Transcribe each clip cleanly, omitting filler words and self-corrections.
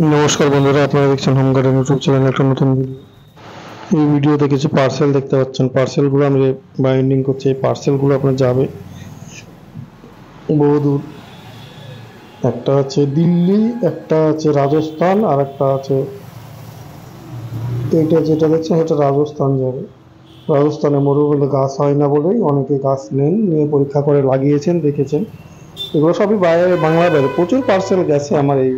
নমস্কার বন্ধুরা, আপনারা দেখছেন হোম গার্ডেন ইউটিউব চ্যানেল একটা নতুন ভিডিও। এই ভিডিওতে কিছু পার্সেল দেখতে পাচ্ছেন। পার্সেলগুলো আমি বাইন্ডিং করছি। এই পার্সেলগুলো আপনার যাবে বহুদূর। একটা আছে দিল্লি, একটা আছে রাজস্থান, আর একটা আছে এইটা যেটা দেখছেন এটা রাজস্থান যাবে। রাজস্থানে মরুভূমিতে গাছ হয় না বলেই অনেকে গাছ নেন, নিয়ে পরীক্ষা করে লাগিয়েছেন, দেখেছেন। এগুলো সবই বাইরে, বাংলার বাইরে প্রচুর পার্সেল গেছে আমার এই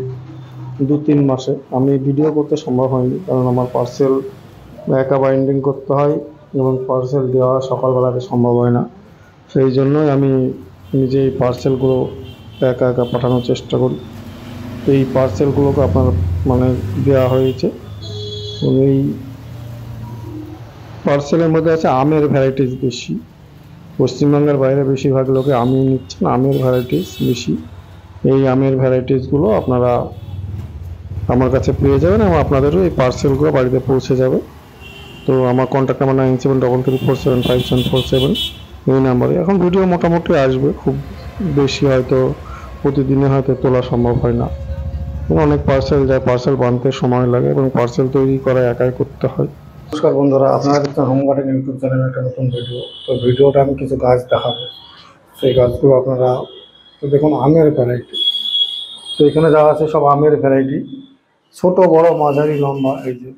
2-3 মাসে। আমি ভিডিও করতে সম্ভব হয়নি, কারণ আমার পার্সেল একা বাইন্ডিং করতে হয় এবং পার্সেল দেওয়া সকালবেলাতে সম্ভব হয় না। সেই জন্যই আমি নিজেই পার্সেলগুলো একা একা পাঠানোর চেষ্টা করি। এই পার্সেলগুলোকে আপনার দেওয়া হয়েছে। এবং এই পার্সেলের মধ্যে আছে আমের ভ্যারাইটিস বেশি। পশ্চিমবঙ্গের বাইরে বেশিরভাগ লোকে আমই নিচ্ছেন, আমের ভ্যারাইটিস বেশি। এই আমের ভ্যারাইটিসগুলো আপনারা আমার কাছে পেয়ে যাবেন এবং আপনাদেরও এই পার্সেলগুলো বাড়িতে পৌঁছে যাবে। তো আমার কন্ট্যাক্ট নাম্বার 9733475747, এই নাম্বারে। এখন ভিডিও মোটামুটি আসবে, খুব বেশি হয়তো প্রতিদিনে হয়তো তোলা সম্ভব হয় না। অনেক পার্সেল যায়, পার্সেল বানতে সময় লাগে এবং পার্সেল তৈরি করা একাই করতে হয়। নমস্কার বন্ধুরা, আপনারা দেখছেন হোম গার্ডেন ইউটিউব চ্যানেল একটা নতুন ভিডিও। তো ভিডিওটা আমি কিছু গাছ দেখাবো। সেই গাছগুলো আপনারা দেখুন, আমের ভ্যারাইটি। তো এখানে যা আছে সব আমের ভ্যারাইটি, ছোট বড় মাঝারি লম্বা। এই যে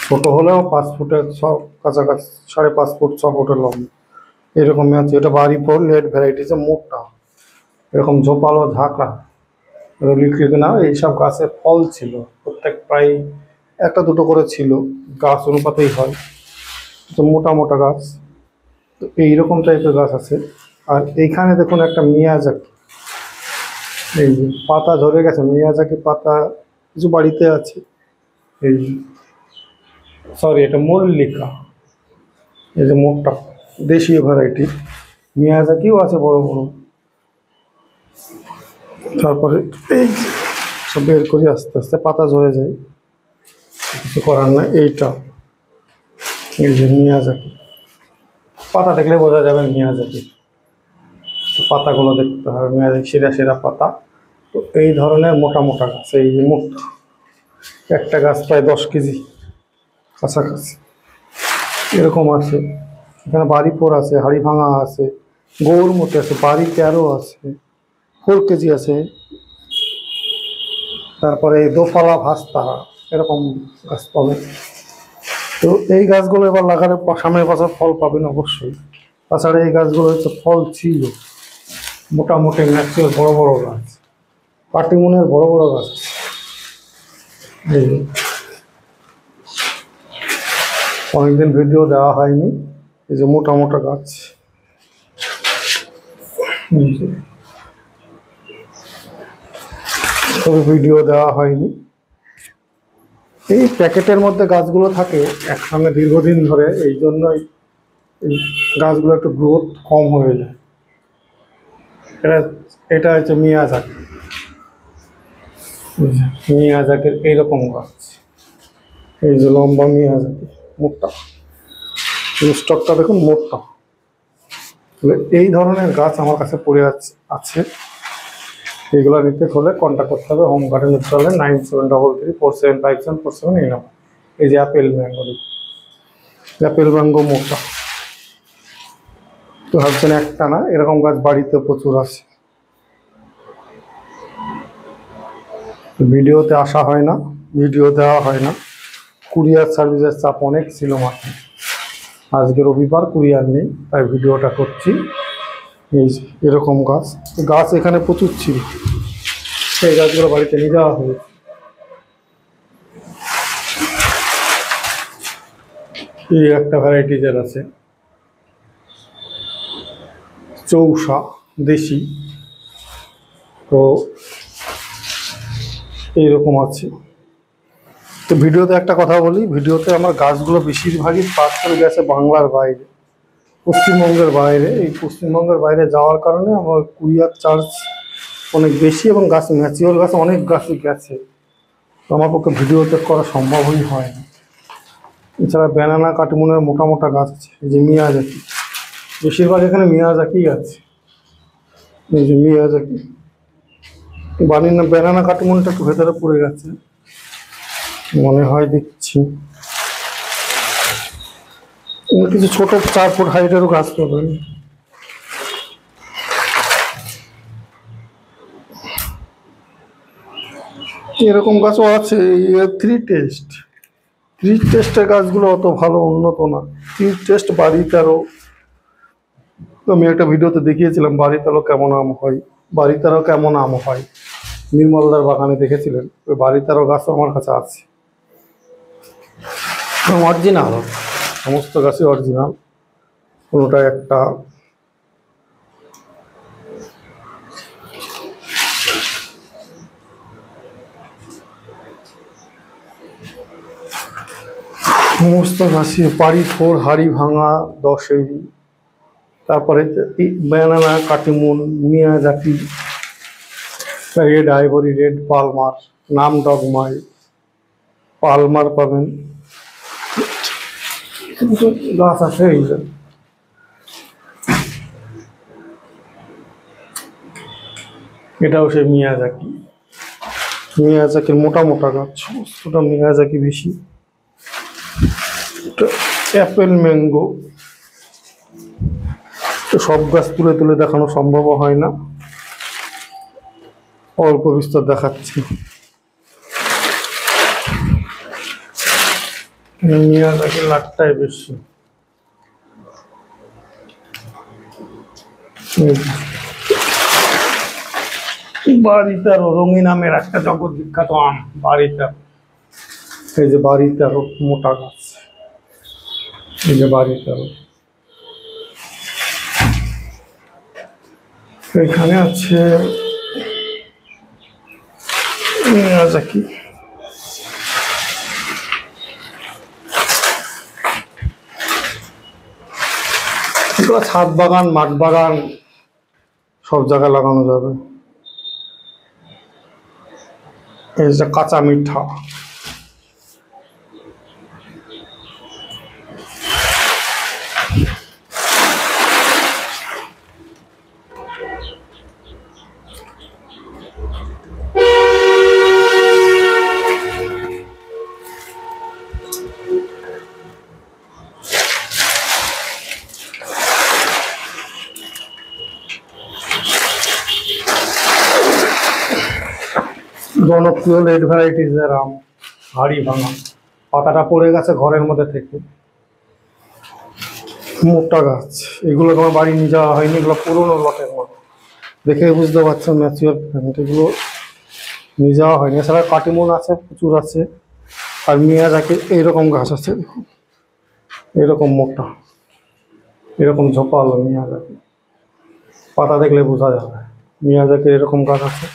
ছোট হলেও 5 ফুটের, সব কাছাকাছি 5.5 ফুট 6 ফুটের লম্বা এরকমই আছে। এটা বাড়ি ফোর লেট ভ্যারাইটিসে মোটা, এরকম ঝোপালো ঝাঁকড়া লিখে না। এইসব গাছে ফল ছিল, প্রত্যেক প্রায় একটা দুটো করে ছিল, গাছ অনুপাতেই হয়। তো মোটা মোটা গাছ, তো এইরকম টাইপের গাছ আছে। আর এইখানে দেখুন একটা মিয়াজাকি, এই যে পাতা ধরে গেছে, মিয়াজাকি পাতা কিছু বাড়িতে আছে। এই সরি, এটা মল্লিকা, এই যে মোটা দেশীয় ভ্যারাইটি। মিয়াজাকিও আছে বড় বড়। তারপরে এই সব বের করি আস্তে আস্তে, পাতা ঝরে যায়, কিছু করার নাই। এইটা এই যে মিয়াজাকি, পাতা দেখলে বোঝা যাবে মিয়াজাকি। পাতাগুলো দেখতে হবে, মিয়াজাকি সেরা সেরা পাতা। তো এই ধরনের মোটা মোটা গাছ, এই যে মোটা একটা গাছ প্রায় 10 কেজি কাছাকাছি এরকম আছে। এখানে বাড়ি ফোর আছে, হাড়ি ভাঙা আছে, গৌরমতি আছে, বাড়ি 13 আছে, 4 কেজি আছে। তারপরে দোফালা ভাস্তা, এরকম গাছ পাবে। তো এই গাছগুলো এবার লাগালে সামনের বছর ফল পাবেন অবশ্যই। তাছাড়া এই গাছগুলো হচ্ছে ফল ছিল, মোটামুটি ন্যাচুরাল বড় বড় গাছ, পাটিমনের বড় বড় গাছ। এই যে অনেকদিন ভিডিও দেওয়া হয়নি, এই যে মোটা মোটা গাছ, তবে ভিডিও দেওয়া হয়নি। এই প্যাকেটের মধ্যে গাছগুলো থাকে একসঙ্গে দীর্ঘদিন ধরে, এই জন্যই এই গাছগুলো একটু গ্রোথ কম হয়ে যায়। এটা হচ্ছে মিয়াজাকি, মিয়াজাকির এইরকম গাছ, এই যে লম্বা মিয়াজাকি মোটা, স্টকটা দেখুন মোটা। এই ধরনের গাছ আমার কাছে পড়ে আছে। এইগুলো নিতে হলে কন্ট্যাক্ট করতে হবে হোম গার্ডেন চলে 9733475747, এই নাম্বার। এই যে অ্যাপেল ম্যাঙ্গো, অ্যাপেল ম্যাঙ্গো মোটা। তো ভাবছেন একটা না, এরকম গাছ বাড়িতে প্রচুর আছে। ভিডিওতে আসা হয় না, ভিডিও দেওয়া হয় না, কুরিয়ার সার্ভিসের চাপ অনেক ছিল মাথায়। আজকে রবিবার, কুরিয়ার নেই, তাই ভিডিওটা করছি। এই যে এরকম গাছ, গাছ এখানে প্রচুর ছিল, সেই গাছগুলো বাড়িতে নিয়ে যাওয়া হয়েছে। এই একটা ভ্যারাইটিজের আছে চৌসা দেশি, তো এইরকম আছে। তো ভিডিওতে একটা কথা বলি, ভিডিওতে আমার গাছগুলো বেশিরভাগই পার্সেল গেছে বাংলার বাইরে, পশ্চিমবঙ্গের বাইরে। এই পশ্চিমবঙ্গের বাইরে যাওয়ার কারণে আমার কুরিয়ার চার্জ অনেক বেশি, এবং গাছ ম্যাচিওর গাছ অনেক গাছই গেছে, তো আমার পক্ষে ভিডিওতে করা সম্ভবই হয় না। এছাড়া ব্যানানা কাটিমনের মোটা মোটা গাছ আছে, এই যে মিয়াজাকি, বেশিরভাগ এখানে মিয়াজাকিই আছে। এই যে মিয়াজাকি, ব্যানানা কাটিমনটা একটু ভেতরে পড়ে গেছে মনে হয়, দেখছি। কিছু ছোট 4 ফুট হাইটেরও গাছ পাবেন। এরকম গাছও আছে। থ্রি টেস্টের গাছগুলো অত ভালো উন্নত না। থ্রি টেস্ট বাড়িতেও আমি একটা ভিডিওতে দেখিয়েছিলাম বাড়িতেও কেমন আম হয়, বাড়িতেও কেমন আম হয়, নির্মলদার বাগানে দেখেছিলেন। ওই বাড়িতেও গাছ আমার কাছে আছে, অরিজিনাল, সমস্ত গাছই অরিজিনাল, কোনোটা একটা সমস্ত গাছই বাড়ি ফোর হাড়ি ভাঙা 10 তারপরে banana Katimon, Miyazaki, red ivory, red Palmer, নাম ডগমাই, পালমার পাবেন, কিন্তু গাছ আছে। এই যে এটাও সেই মিয়াজাকির মোটা মোটা গাছ, সমস্তটা মিয়াজাকি বেশি। অ্যাপেল ম্যাঙ্গো, সব গাছ তুলে তুলে দেখানো সম্ভব হয় না, অল্প বিস্তর দেখাচ্ছি। মিয়াজাকির লাটটাই বেশি। বাড়িটারও রঙিন আমের একটা জগৎ বিখ্যাত আম বাড়িটার। এই যে বাড়িটারও মোটা গাছ, এই যে বাড়িটারও। এখানে আছে মিয়াজাকি। ছাদ বাগান, মাঠ বাগান, সব জায়গায় লাগানো যাবে। এই যে কাঁচা মিঠা, জনপ্রিয় রেড ভ্যারাইটিসের আম, হাড়ি ভাঙা, পাতাটা পড়ে গেছে ঘরের মধ্যে থেকে, মোটা গাছ। এগুলো তোমার বাড়ি নিয়ে যাওয়া হয়নি, এগুলো পুরোনো লটের মতো, দেখে বুঝতে পারছো ম্যাচিওর প্ল্যান্ট, এগুলো নিয়ে যাওয়া হয়নি। এছাড়া কাটিমন আছে, প্রচুর আছে। আর মিয়াজাকি এইরকম গাছ আছে, দেখুন এরকম মোটা, এরকম ঝোপালো মিয়াজাকি, পাতা দেখলে বোঝা যাবে। মিয়াজাকির এরকম গাছ আছে।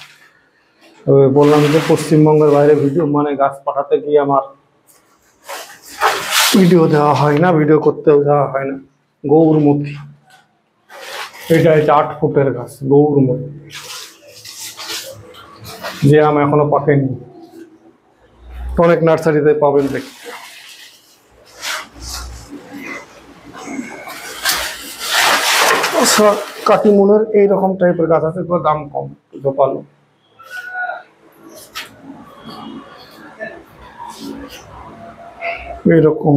বললাম যে পশ্চিমবঙ্গের বাইরে ভিডিও গাছ পাঠাতে গিয়ে আমার ভিডিও দেওয়া হয় না, ভিডিও করতেও দেওয়া হয় না। গৌরমতি, এটা 8 ফুটের গাছ, গৌরমতি, যে আম এখনো পাকেনি, অনেক নার্সারিতে পাবেন দেখতে। কাটিমনের এইরকম টাইপের গাছ আছে, এগুলো দাম কম, জোপালো। এইরকম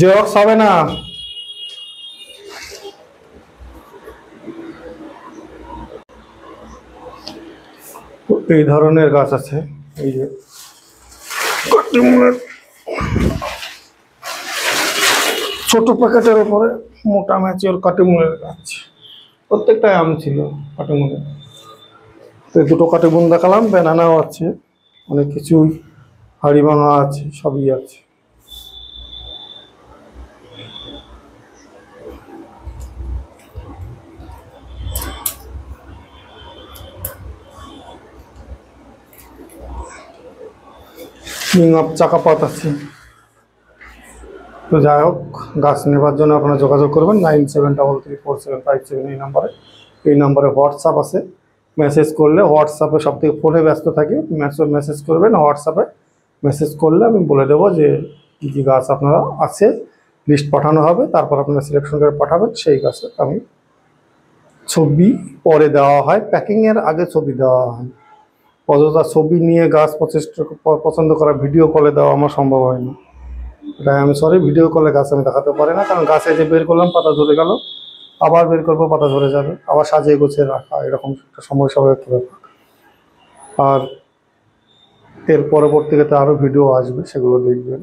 জেরক্স হবে না। এই ধরনের গাছ আছে, এই যে ছোট প্যাকেটের উপরে মোটা ম্যাচিওর কাটিমনের গাছ, প্রত্যেকটাই আম ছিল কাটিমনের। তো 2টো কাটিমন দেখালাম, ব্যানানাও আছে, অনেক কিছুই, হাড়ি ভাঙা আছে, সবই আছে। চাকাপাত আছে। তো যাই হোক, গাছ নেবার জন্য আপনারা যোগাযোগ করবেন 97334757 এই নাম্বারে। এই নাম্বারে হোয়াটসঅ্যাপ আছে, মেসেজ করলে, হোয়াটসঅ্যাপে সব থেকে ফোনে ব্যস্ত থাকি, মেসেজ করবেন। হোয়াটসঅ্যাপে মেসেজ করলে আমি বলে দেবো যে কী কী গাছ আপনারা আছে, লিস্ট পাঠানো হবে, তারপর আপনারা সিলেকশন করে পাঠাবেন, সেই গাছে আমি ছবি পরে দেওয়া হয়, প্যাকিংয়ের আগে ছবি দেওয়া হয়। অযথা ছবি নিয়ে গাছ পছন্দ করা ভিডিও কলে দেওয়া আমার সম্ভব হয় না। এটা আমি সরি, ভিডিও কলে গাছ আমি দেখাতে পারি না, কারণ গাছে যে বের করলাম পাতা ঝরে গেল, আবার বের করবো পাতা ঝরে যাবে, আবার সাজিয়ে গুছিয়ে রাখা, এরকম একটা সময় সাপেক্ষ ব্যাপার। আর এর পরবর্তীতে আরও ভিডিও আসবে, সেগুলো দেখবেন।